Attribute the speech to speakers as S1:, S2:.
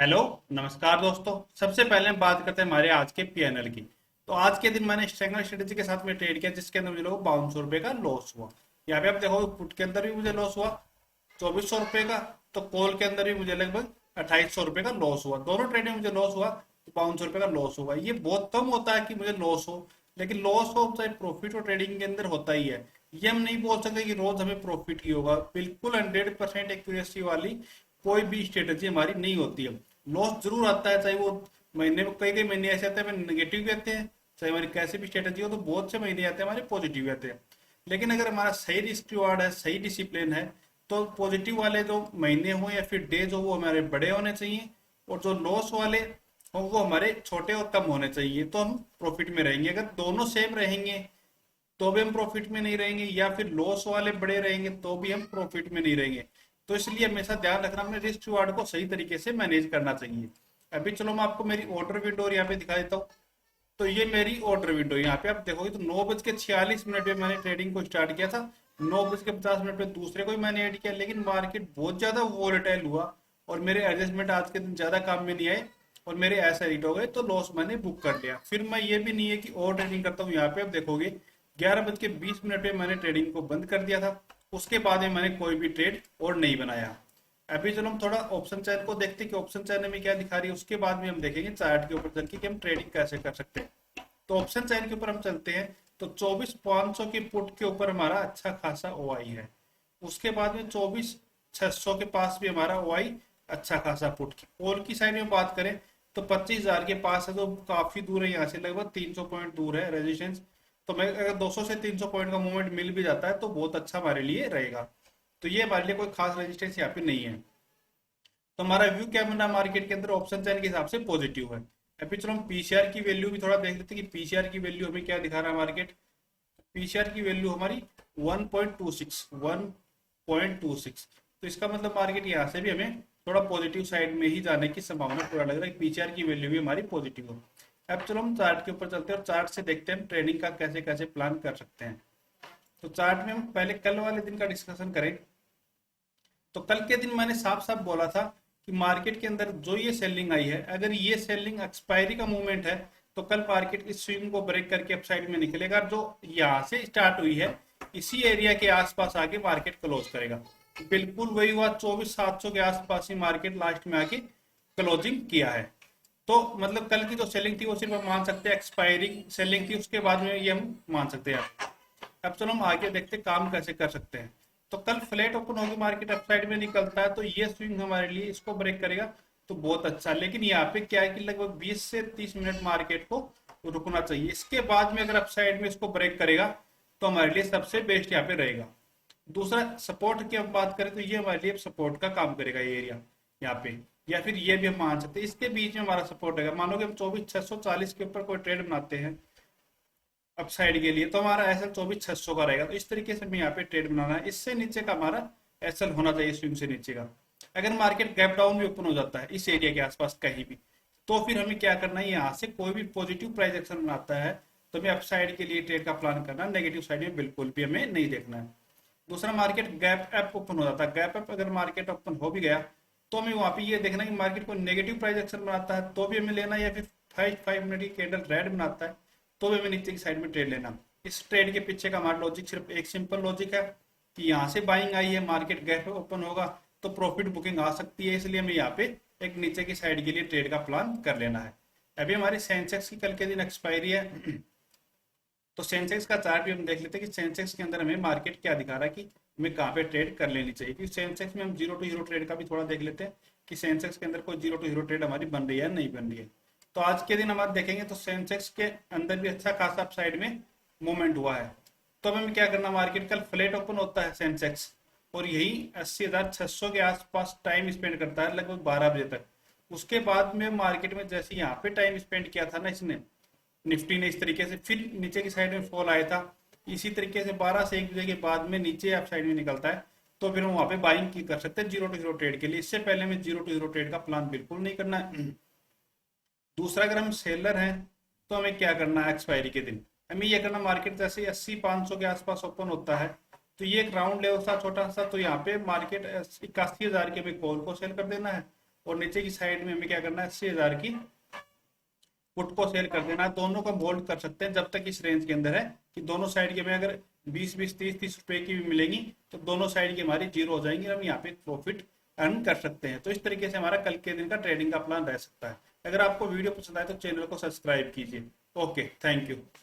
S1: Hello. नमस्कार दोस्तों। सबसे पहले हम बात करते हैं हमारे आज के पीएनएल की। तो आज के दिन मैंने स्ट्रैंगल स्ट्रेटेजी के साथ में ट्रेड किया, जिसके अंदर मुझे लोग 5200 रुपये का लॉस हुआ। यहाँ पे आप देखो, पुट के अंदर भी मुझे लॉस हुआ 2400 रुपये का। तो कॉल के अंदर भी मुझे लगभग 2800 रुपये का लॉस हुआ। दोनों ट्रेड में मुझे लॉस हुआ, तो 5200 रुपये का लॉस हुआ। ये बहुत कम होता है कि मुझे लॉस हो, लेकिन लॉस हो चाहे प्रॉफिट हो, ट्रेडिंग के अंदर होता ही है। ये हम नहीं बोल सकते कि रोज हमें प्रॉफिट ही होगा। बिल्कुल 100% एक्यूरेसी वाली कोई भी स्ट्रेटेजी हमारी नहीं होती है। लॉस जरूर आता है, चाहे वो महीने में कई कई महीने ऐसे आते हैं नेगेटिव भी आते हैं, चाहे हमारी कैसे भी स्ट्रेटेजी हो। तो बहुत से महीने आते हैं हमारे पॉजिटिव आते हैं। लेकिन अगर हमारा सही रिस्क रिवार्ड है, सही डिसिप्लिन है, तो पॉजिटिव वाले जो महीने हो या फिर डेज हो वो हमारे बड़े होने चाहिए, और जो लॉस वाले हो वो हमारे छोटे और कम होने चाहिए, तो हम प्रॉफिट में रहेंगे। अगर दोनों सेम रहेंगे तो भी हम प्रॉफिट में नहीं रहेंगे, या फिर लॉस वाले बड़े रहेंगे तो भी हम प्रॉफिट में नहीं रहेंगे। तो इसलिए हमेशा ध्यान रखना, अपने रिस्क रिवार्ड को सही तरीके से मैनेज करना चाहिए। अभी चलो मैं आपको मेरी ऑर्डर विंडो यहाँ पे दिखा देता हूँ। तो ये मेरी ऑर्डर विंडो यहाँ पे आप देखोगे, तो 9:46 पे मैंने ट्रेडिंग को स्टार्ट किया था। 9:50 पे दूसरे को ही मैंने ऐड किया, लेकिन मार्केट बहुत ज्यादा वोलेटाइल हुआ और मेरे एडजस्टमेंट आज के दिन ज्यादा काम में नहीं आए और मेरे ऐसा हिट हो गए, तो लॉस मैंने बुक कर लिया। फिर मैं ये भी नहीं है कि और ट्रेडिंग करता हूँ। यहाँ पे आप देखोगे 11:20 पे मैंने ट्रेडिंग को बंद कर दिया था। उसके बाद में मैंने कोई भी ट्रेड और नहीं बनाया। अभी चलो हम थोड़ा ऑप्शन चैन को देखते हैं कि ऑप्शन चैन में क्या दिखा रही है। उसके बाद में हम देखेंगे चार्ट के ऊपर चल के कि हम ट्रेडिंग कैसे कर सकते हैं। तो ऑप्शन चैन के ऊपर हम चलते हैं, तो 24,500 के पुट के ऊपर हमारा अच्छा खासा ओआई है। उसके बाद में 24,600 के पास भी हमारा ओआई अच्छा खासा पुट की। कॉल की साइड में बात करें तो 25,000 के पास है, जो काफी दूर है यहाँ से, लगभग 300 पॉइंट दूर है रेजिस्टेंस। तो मैं अगर 200 से 300 पॉइंट का मूवमेंट मिल भी जाता है तो बहुत अच्छा हमारे लिए रहेगा। तो ये हमारे लिए कोई खास रेजिस्टेंस यहाँ पे नहीं है। तो हमारा व्यू क्या बना मार्केट के अंदर, ऑप्शन चैन के हिसाब से पॉजिटिव है। अभी चलो हम पीसीआर की वैल्यू भी थोड़ा देख लेते हैं कि पीसीआर की वैल्यू हमें क्या दिखा रहा है मार्केट। पीसीआर की वैल्यू हमारी 1.26 तो इसका मतलब मार्केट यहाँ से भी हमें थोड़ा पॉजिटिव साइड में ही जाने की संभावना पूरा लग रहा है। पीसीआर की वैल्यू भी हमारी पॉजिटिव हो। अब चलो हम चार्ट के ऊपर चलते हैं और चार्ट से देखते हैं ट्रेडिंग का कैसे कैसे प्लान कर सकते हैं। तो चार्ट में हम पहले कल वाले दिन का डिस्कशन करें। तो कल के दिन मैंने साफ साफ बोला था कि मार्केट के अंदर जो ये सेलिंग आई है, अगर ये सेलिंग एक्सपायरी का मूवमेंट है, तो कल मार्केट इस स्विंग को ब्रेक करके अपसाइड में निकलेगा। जो यहाँ से स्टार्ट हुई है इसी एरिया के आसपास आके मार्केट क्लोज करेगा। बिल्कुल वही हुआ, 24,700 के आसपास ही मार्केट लास्ट में आके क्लोजिंग किया है। तो मतलब कल की जो सेलिंग थी वो सिर्फ हम मान सकते हैं एक्सपायरिंग सेलिंग थी, उसके बाद में ये हम मान सकते हैं। अब चलो हम आगे देखते हैं काम कैसे कर सकते हैं। तो कल फ्लैट ओपन होगी, मार्केट अपसाइड में निकलता है, तो ये स्विंग हमारे लिए इसको ब्रेक करेगा तो बहुत अच्छा। लेकिन यहाँ पे क्या है कि लगभग 20 से 30 मिनट मार्केट को रुकना चाहिए। इसके बाद में अगर अपसाइड में इसको ब्रेक करेगा तो हमारे लिए सबसे बेस्ट यहाँ पे रहेगा। दूसरा सपोर्ट की हम बात करें तो ये हमारे लिए सपोर्ट का काम करेगा ये एरिया यहाँ पे, या फिर ये भी हम मान सकते हैं इसके बीच में हमारा सपोर्ट रहेगा। मानो कि हम 24,640 के ऊपर कोई ट्रेड बनाते हैं अपसाइड के लिए, तो हमारा एसएल 24,600 का रहेगा। तो इस तरीके से हमें यहाँ पे ट्रेड बनाना है। इससे नीचे का हमारा एसएल होना चाहिए स्विंग से नीचे का। अगर मार्केट गैप डाउन भी ओपन हो जाता है इस एरिया के आसपास कहीं भी, तो फिर हमें क्या करना है, यहाँ से कोई भी पॉजिटिव प्राइस एक्शन बनाता है तो हमें अपसाइड के लिए ट्रेड का प्लान करना, नेगेटिव साइड में बिल्कुल भी हमें नहीं देखना है। दूसरा, मार्केट गैप अप ओपन हो जाता है। गैप अप अगर मार्केट ओपन हो भी गया तो हमें वहां पे ये देखना है कि मार्केट को नेगेटिव प्राइस एक्शन बनाता है तो भी हमें लेना, या फिर 5 मिनट की कैंडल रेड बनाता है तो भी हमें नीचे की साइड में ट्रेड लेना। इस ट्रेड के पीछे का हमारा लॉजिक सिर्फ एक सिंपल लॉजिक है कि यहाँ से बाइंग आई है, मार्केट गैप ओपन होगा तो प्रॉफिट बुकिंग आ सकती है, इसलिए हमें यहाँ पे एक नीचे की साइड के लिए ट्रेड का प्लान कर लेना है। अभी हमारी सेंसेक्स की कल के दिन एक्सपायरी है। तो सेंसेक्स का चार्ट भी हम देख लेते हैं कि सेंसेक्स के अंदर हमें मार्केट क्या दिखा रहा है कि हमें कहाँ पे ट्रेड कर लेनी चाहिए। क्योंकि सेंसेक्स में हम जीरो टू हीरो ट्रेड का भी थोड़ा देख लेते हैं कि सेंसेक्स के अंदर कोई जीरो टू हीरो ट्रेड हमारी बन रही है नहीं बन रही है। तो आज के दिन हमारे देखेंगे तो सेंसेक्स के अंदर भी अच्छा खासा अपसाइड में मूवमेंट हुआ है। तो अब हमें क्या करना, मार्केट कल फ्लैट ओपन होता है सेंसेक्स और यही 80,600 के आसपास टाइम स्पेंड करता है लगभग 12 बजे तक। उसके बाद में मार्केट में जैसे यहाँ पे टाइम स्पेंड किया था ना इसने, निफ्टी ने, इस तरीके से फिर नीचे की साइड में फॉल आया था। इसी तरीके से 12 से 1 बजे के बाद में नीचे अप साइड में निकलता है तो फिर हम वहाँ पे बाइंग की कर सकते हैं जीरो टू हीरो ट्रेड के लिए। इससे पहले हमें जीरो टू हीरो ट्रेड का प्लान बिल्कुल नहीं करना है। दूसरा, अगर हम सेलर हैं तो हमें क्या करना है, एक्सपायरी के दिन हमें यह करना, मार्केट जैसे 80,500 के आसपास ओपन होता है तो ये एक राउंड लेवल था छोटा सा, तो यहाँ पे मार्केट 81,000 के हमें कॉल को सेल कर देना है और नीचे की साइड में हमें क्या करना है, 80,000 की पुट को सेल कर देना। दोनों को होल्ड कर सकते हैं जब तक इस रेंज के अंदर है कि दोनों साइड की हमें अगर 20-20, 30-30 रुपए की भी मिलेंगी तो दोनों साइड की हमारी जीरो हो जाएंगी, हम यहाँ पे प्रॉफिट अर्न कर सकते हैं। तो इस तरीके से हमारा कल के दिन का ट्रेडिंग का प्लान रह सकता है। अगर आपको वीडियो पसंद आए तो चैनल को सब्सक्राइब कीजिए। Okay, thank you.